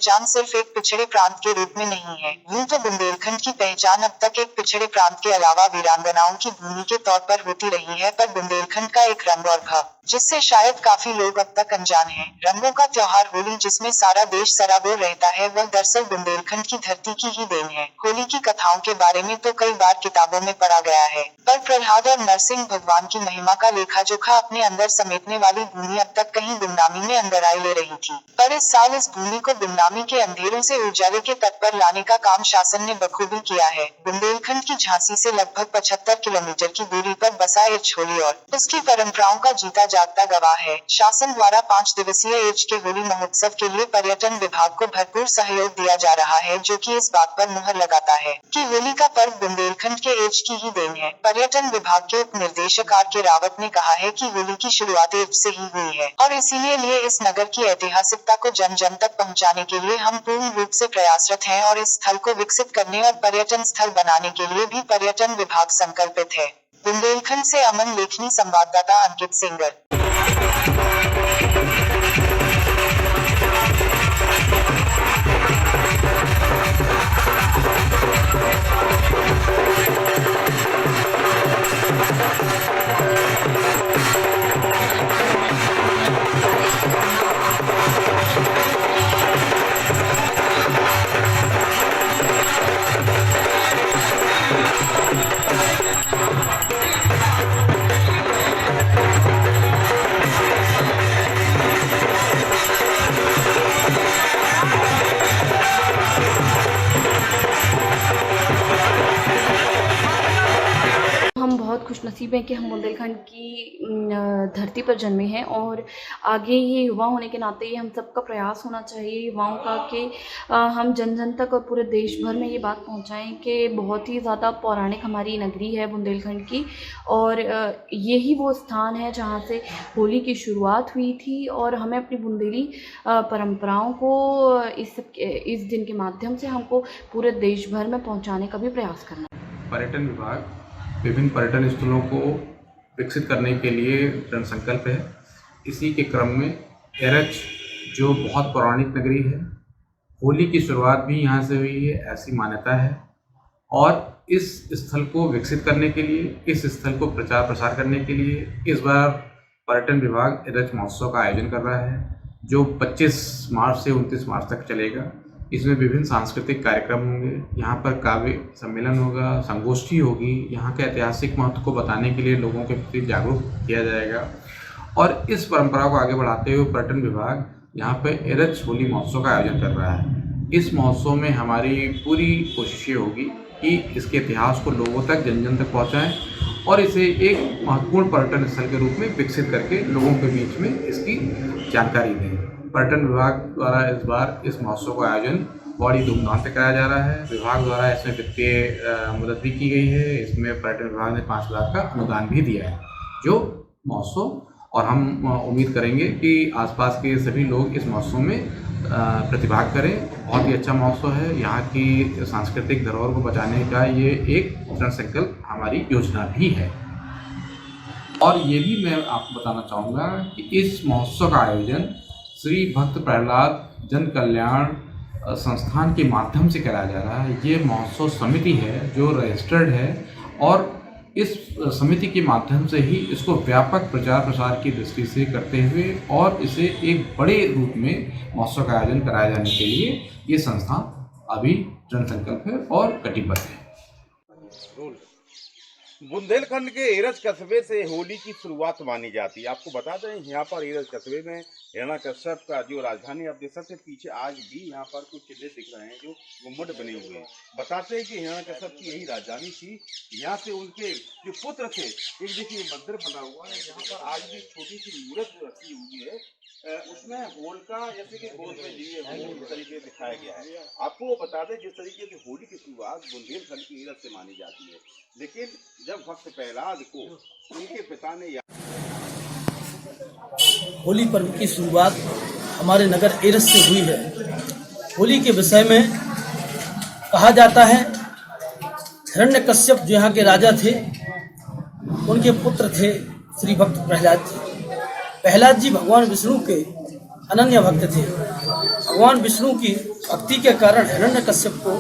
पहचान सिर्फ एक पिछड़े प्रांत के रूप में नहीं है। यूं तो बुंदेलखंड की पहचान अब तक एक पिछड़े प्रांत के अलावा वीरांगनाओं की भूमि के तौर पर होती रही है, पर बुंदेलखंड का एक रंग और भाव जिससे शायद काफी लोग अब तक अनजान हैं। रंगों का त्योहार होली, जिसमें सारा देश सराबोर रहता है, वह दरअसल बुंदेलखंड की धरती की ही देन है। होली की कथाओं के बारे में तो कई बार किताबों में पढ़ा गया है, पर प्रहलाद और नरसिंह भगवान की महिमा का लेखा जोखा अपने अंदर समेटने वाली भूमि अब तक कहीं गुमनामी में अंदराई ले रही थी। पर इस साल इस भूमि को गुमनामी के अंधेरों से उजाले के तट पर लाने का काम शासन ने बखूबी किया है। बुंदेलखंड की झांसी से लगभग 75 किलोमीटर की दूरी पर बसा एच होली और उसकी परंपराओं का जीता जागता गवाह है। शासन द्वारा 5 दिवसीय एच के होली महोत्सव के लिए पर्यटन विभाग को भरपूर सहयोग दिया जा रहा है, जो कि इस बात पर मुहर लगाता है कि होली का पर्व बुंदेलखंड के एच की ही देन है। पर्यटन विभाग के उप निर्देशक आर के रावत ने कहा है कि होली की शुरुआत एच से ही हुई है और इसीलिए इस नगर की ऐतिहासिकता को जन जन तक पहुंचाने के लिए हम पूर्ण रूप से प्रयासरत हैं और इस स्थल को विकसित करने और पर्यटन स्थल बनाने के लिए भी पर्यटन विभाग संकल्पित है। बुंदेलखंड से अमन लेखनी संवाददाता अंकित सिंगर। हम बहुत खुशनसीब हैं कि हम बुंदेलखंड की धरती पर जन्मे हैं और आगे ये युवा होने के नाते ये हम सबका प्रयास होना चाहिए युवाओं का कि हम जन जन तक और पूरे देश भर में ये बात पहुंचाएं कि बहुत ही ज़्यादा पौराणिक हमारी नगरी है बुंदेलखंड की और यही वो स्थान है जहां से होली की शुरुआत हुई थी और हमें अपनी बुंदेली परंपराओं को इस दिन के माध्यम से हमको पूरे देश भर में पहुँचाने का भी प्रयास करना है। पर्यटन विभाग विभिन्न पर्यटन स्थलों को विकसित करने के लिए दृढ़ संकल्प है। इसी के क्रम में एरच जो बहुत पौराणिक नगरी है, होली की शुरुआत भी यहाँ से हुई है ऐसी मान्यता है और इस स्थल को विकसित करने के लिए, इस स्थल को प्रचार प्रसार करने के लिए इस बार पर्यटन विभाग एरच महोत्सव का आयोजन कर रहा है, जो 25 मार्च से 29 मार्च तक चलेगा। इसमें विभिन्न सांस्कृतिक कार्यक्रम होंगे, यहाँ पर काव्य सम्मेलन होगा, संगोष्ठी होगी, यहाँ के ऐतिहासिक महत्व को बताने के लिए लोगों के प्रति जागरूक किया जाएगा और इस परंपरा को आगे बढ़ाते हुए पर्यटन विभाग यहाँ पर एरच होली महोत्सव का आयोजन कर रहा है। इस महोत्सव में हमारी पूरी कोशिश ये होगी कि इसके इतिहास को लोगों तक जन जन तक पहुँचाएँ और इसे एक महत्वपूर्ण पर्यटन स्थल के रूप में विकसित करके लोगों के बीच में इसकी जानकारी दें। पर्यटन विभाग द्वारा इस बार इस महोत्सव का आयोजन बड़ी धूमधाम से कराया जा रहा है। विभाग द्वारा इसमें वित्तीय मदद भी की गई है। इसमें पर्यटन विभाग ने 5 लाख का अनुदान भी दिया है जो महोत्सव, और हम उम्मीद करेंगे कि आसपास के सभी लोग इस महोत्सव में प्रतिभाग करें। बहुत ही अच्छा महोत्सव है। यहाँ की सांस्कृतिक धरोहर को बचाने का ये एक दृढ़ संकल्प हमारी योजना भी है। और ये भी मैं आपको बताना चाहूँगा कि इस महोत्सव का आयोजन श्री भक्त प्रहलाद जन कल्याण संस्थान के माध्यम से कराया जा रहा है। ये महोत्सव समिति है जो रजिस्टर्ड है और इस समिति के माध्यम से ही इसको व्यापक प्रचार प्रसार की दृष्टि से करते हुए और इसे एक बड़े रूप में महोत्सव का आयोजन कराए जाने के लिए ये संस्थान अभी दृढ़ संकल्प है और कटिबद्ध है। बुंदेलखंड के एरच कस्बे से होली की शुरुआत मानी जाती है। आपको बता दें यहाँ पर एरच कस्बे में हिरण्यकश्यप का जो राजधानी, आप देख सकते हैं पीछे आज भी यहाँ पर कुछ किले दिख रहे हैं जो गुम्बद बने हुए हैं। बताते हैं कि हिरण्यकश्यप की यही राजधानी थी। यहाँ से उनके जो पुत्र थे, एक देखिए मंदिर बना हुआ है यहाँ पर आज भी छोटी सी मूर्त रखी हुई है, उसमें होलिका जैसे कि गोद में लिए इस तरीके से दिखाया गया है। आपको वो बता दें जिस तरीके से होली की शुरुआत बुंदेलखंड की एरच से मानी जाती है, लेकिन जब भक्त प्रहलाद को उनके पिता ने होली पर्व की शुरुआत हमारे नगर एरच से हुई है। होली के विषय में कहा जाता है हिरण्यकश्यप जो यहाँ के राजा थे, उनके पुत्र थे श्री भक्त प्रहलाद जी। प्रहलाद जी भगवान विष्णु के अनन्य भक्त थे। भगवान विष्णु की भक्ति के कारण हिरण्यकश्यप को